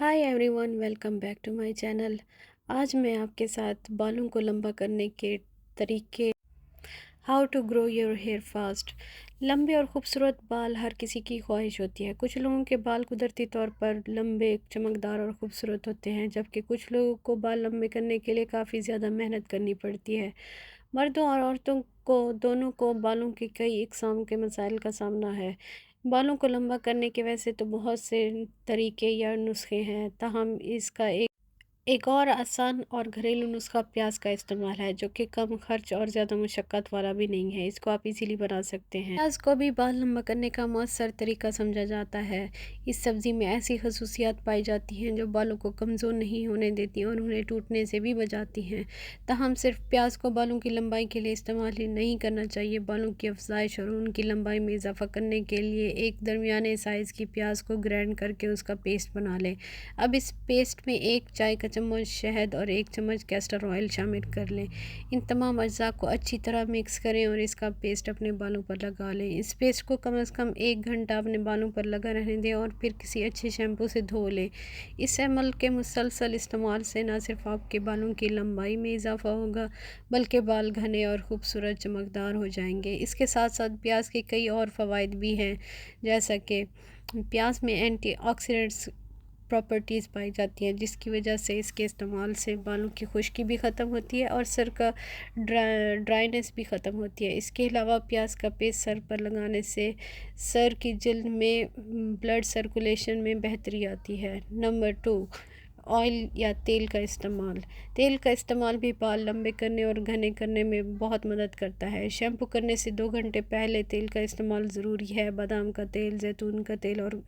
Hi everyone, welcome back to my channel. आज मैं आपके साथ बालों को लंबा करने के तरीके, how to grow your hair fast. लंबे और खूबसूरत बाल हर किसी की ख्वाहिश होती है। कुछ लोगों के बाल कुदरती तौर पर लंबे, चमकदार और खूबसूरत होते हैं, जबकि कुछ लोगों को बाल लंबे करने के लिए काफ़ी ज़्यादा मेहनत करनी पड़ती है। मर्दों और औरतों को दोनों को बालों के कई इकसाम के मसाइल का सामना है। बालों को लंबा करने के वैसे तो बहुत से तरीके या नुस्खे हैं, ताहम इसका एक और आसान और घरेलू नुस्खा प्याज का इस्तेमाल है, जो कि कम खर्च और ज़्यादा मुशक्क़त वाला भी नहीं है। इसको आप इजीली बना सकते हैं। प्याज को भी बाल लंबा करने का मौसर तरीका समझा जाता है। इस सब्ज़ी में ऐसी खसूसियात पाई जाती हैं जो बालों को कमज़ोर नहीं होने देती और उन्हें टूटने से भी बचाती हैं। ताहम सिर्फ प्याज को बालों की लंबाई के लिए इस्तेमाल ही नहीं करना चाहिए। बालों की अफजाइश और उनकी लंबाई में इजाफा करने के लिए एक दरमियाने साइज़ की प्याज को ग्राइंड करके उसका पेस्ट बना लें। अब इस पेस्ट में 1 चाय का चम्मच शहद और 1 चम्मच कैस्टर ऑयल शामिल कर लें। इन तमाम अज्जा को अच्छी तरह मिक्स करें और इसका पेस्ट अपने बालों पर लगा लें। इस पेस्ट को कम से कम 1 घंटा अपने बालों पर लगा रहने दें और फिर किसी अच्छे शैम्पू से धो लें। इस अमल के मुसलसल इस्तेमाल से न सिर्फ आपके बालों की लंबाई में इजाफा होगा, बल्कि बाल घने और खूबसूरत चमकदार हो जाएंगे। इसके साथ साथ प्याज के कई और फ़वाइद भी हैं, जैसा कि प्याज में एंटीऑक्सीडेंट्स प्रॉपर्टीज़ पाई जाती हैं, जिसकी वजह से इसके इस्तेमाल से बालों की खुश्की भी ख़त्म होती है और सर का ड्राइनेस भी ख़त्म होती है। इसके अलावा प्याज का पेस्ट सर पर लगाने से सर की जल्द में ब्लड सर्कुलेशन में बेहतरी आती है। नंबर 2, ऑयल या तेल का इस्तेमाल। तेल का इस्तेमाल भी बाल लंबे करने और घने करने में बहुत मदद करता है। शैम्पू करने से 2 घंटे पहले तेल का इस्तेमाल ज़रूरी है। बादाम का तेल, जैतून का तेल और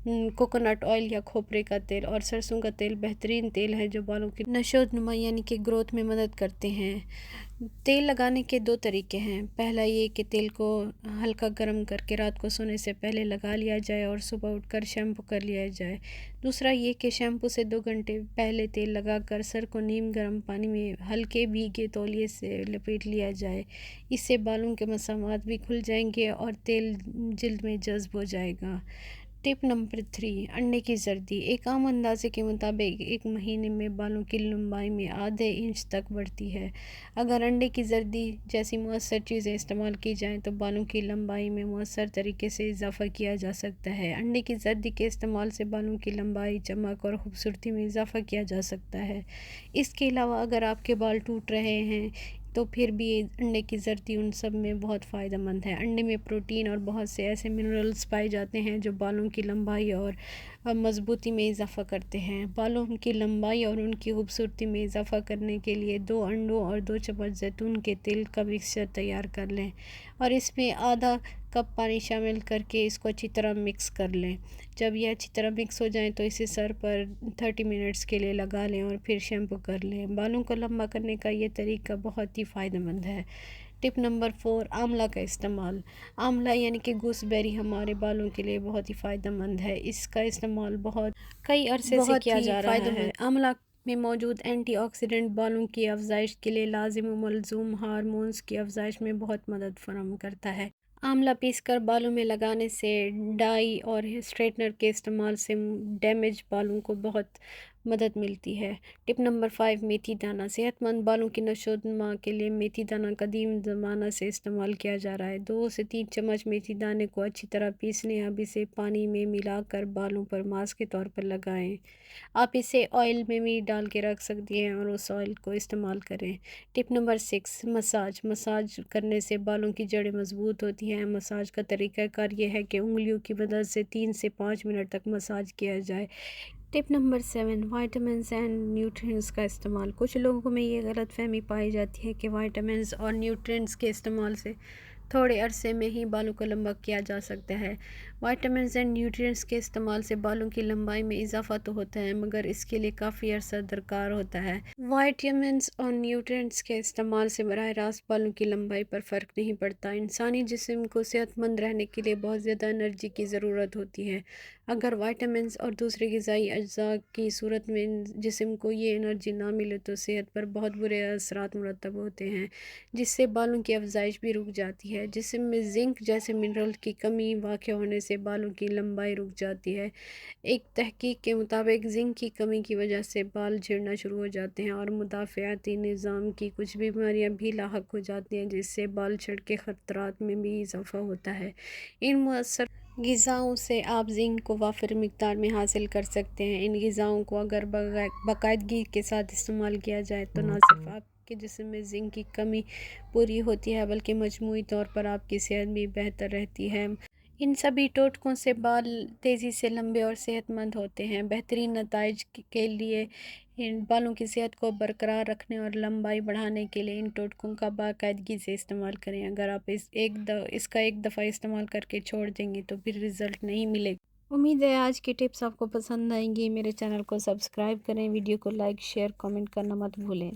कोकोनट ऑयल या खोपरे का तेल और सरसों का तेल बेहतरीन तेल है जो बालों की नशोनुमा यानी कि ग्रोथ में मदद करते हैं। तेल लगाने के 2 तरीके हैं। पहला ये कि तेल को हल्का गर्म करके रात को सोने से पहले लगा लिया जाए और सुबह उठकर शैम्पू कर लिया जाए। दूसरा ये कि शैम्पू से 2 घंटे पहले तेल लगाकर सर को नीम गर्म पानी में हल्के भीगे तौलिए से लपेट लिया जाए। इससे बालों के मसामात भी खुल जाएंगे और तेल जल्द में जज्ब हो जाएगा। टिप नंबर 3, अंडे की जर्दी। एक आम अंदाजे के मुताबिक 1 महीने में बालों की लंबाई में आधे इंच तक बढ़ती है। अगर अंडे की जर्दी जैसी मौसर चीज़ें इस्तेमाल की जाएं तो बालों की लंबाई में मौसर तरीके से इजाफा किया जा सकता है। अंडे की जर्दी के इस्तेमाल से बालों की लंबाई, चमक और खूबसूरती में इजाफा किया जा सकता है। इसके अलावा अगर आपके बाल टूट रहे हैं तो फिर भी अंडे की जर्दी उन सब में बहुत फ़ायदेमंद है। अंडे में प्रोटीन और बहुत से ऐसे मिनरल्स पाए जाते हैं जो बालों की लंबाई और मजबूती में इजाफा करते हैं। बालों की लंबाई और उनकी खूबसूरती में इजाफा करने के लिए 2 अंडों और 2 चम्मच जैतून के तेल का मिक्सचर तैयार कर लें और इसमें आधा कप पानी शामिल करके इसको अच्छी तरह मिक्स कर लें। जब यह अच्छी तरह मिक्स हो जाए तो इसे सर पर 30 मिनट्स के लिए लगा लें और फिर शैम्पू कर लें। बालों को लंबा करने का ये तरीका बहुत ही फ़ायदेमंद है। टिप नंबर 4, आंवला का इस्तेमाल। आंवला यानी कि गूसबेरी हमारे बालों के लिए बहुत ही फ़ायदेमंद है। इसका इस्तेमाल कई अरसे से किया जा रहा है। आंवला में मौजूद एंटीऑक्सीडेंट बालों की अफजाइश के लिए लाजिम व मलजूम हार्मोन्स की अफजाइश में बहुत मदद फराहम करता है। आंवला पीसकर बालों में लगाने से, डाई और स्ट्रेटनर के इस्तेमाल से डैमेज बालों को बहुत मदद मिलती है। टिप नंबर 5, मेथी दाना। सेहतमंद बालों की नशोनुमा के लिए मेथी दाना कदीम ज़माना से इस्तेमाल किया जा रहा है। 2 से 3 चम्मच मेथी दाने को अच्छी तरह पीस लें। अब इसे पानी में मिलाकर बालों पर मास्क के तौर पर लगाएं। आप इसे ऑयल में भी डाल के रख सकती हैं और उस ऑयल को इस्तेमाल करें। Tip number 6, massage. मसाज करने से बालों की जड़ें मजबूत होती हैं। मसाज का तरीक़ाकार यह है कि उंगलियों की मदद से 3 से 5 मिनट तक मसाज किया जाए। Tip number 7, vitamins and nutrients का इस्तेमाल। कुछ लोगों में ये गलतफहमी पाई जाती है कि वाइटामिन्स और न्यूट्रिएंट्स के इस्तेमाल से थोड़े अरसे में ही बालों को लंबा किया जा सकता है। वाइटामिन्स एंड न्यूट्रिएंट्स के इस्तेमाल से बालों की लंबाई में इजाफा तो होता है, मगर इसके लिए काफ़ी अरसा दरकार होता है। वाइटामिन्स और न्यूट्रिएंट्स के इस्तेमाल से बराह रास्त बालों की लंबाई पर फ़र्क नहीं पड़ता। इंसानी जिस्म को सेहतमंद रहने के लिए बहुत ज़्यादा एनर्जी की ज़रूरत होती है। अगर वाइटामिन्स और दूसरे ग़िज़ाई अज्जा की सूरत में जिस्म को ये एनर्जी ना मिले तो सेहत पर बहुत बुरे असरात मुरतब होते हैं, जिससे बालों की अफजाइश भी रुक जाती है। जिस्म में जिंक जैसे मिनरल की कमी वाक़ होने سے بالوں کی لمبائی رک جاتی ہے۔ ایک تحقیق کے مطابق زنک کی کمی کی وجہ سے بال جھڑنا شروع ہو جاتے ہیں اور مدافعتی نظام کی کچھ بیماریاں بھی لاحق ہو جاتی ہیں، جس سے بال جھڑ کے خطرات میں بھی اضافہ ہوتا ہے۔ ان مؤثر غذاؤں سے آپ زنک کو وافر مقدار میں حاصل کر سکتے ہیں۔ ان غذاؤں کو اگر باقاعدگی کے ساتھ استعمال کیا جائے تو نہ صرف آپ کے جسم میں زنک کی کمی پوری ہوتی ہے بلکہ مجموعی طور پر آپ کی صحت بھی بہتر رہتی ہے۔ ان سبھی ٹوٹکوں سے بال تیزی سے لمبے اور صحت مند ہوتے ہیں۔ بہترین نتائج کے لیے بالوں کی صحت کو برقرار رکھنے اور لمبائی بڑھانے کے لیے ان ٹوٹکوں کا باقاعدگی سے استعمال کریں۔ اگر آپ اس کا ایک دفعہ استعمال کر کے چھوڑ دیں گے تو پھر رزلٹ نہیں ملے گا۔ امید ہے آج کی ٹپس آپ کو پسند آئیں گی۔ میرے چینل کو سبسکرائب کریں، ویڈیو کو لائک، شیئر، کامنٹ کرنا مت بھولیں۔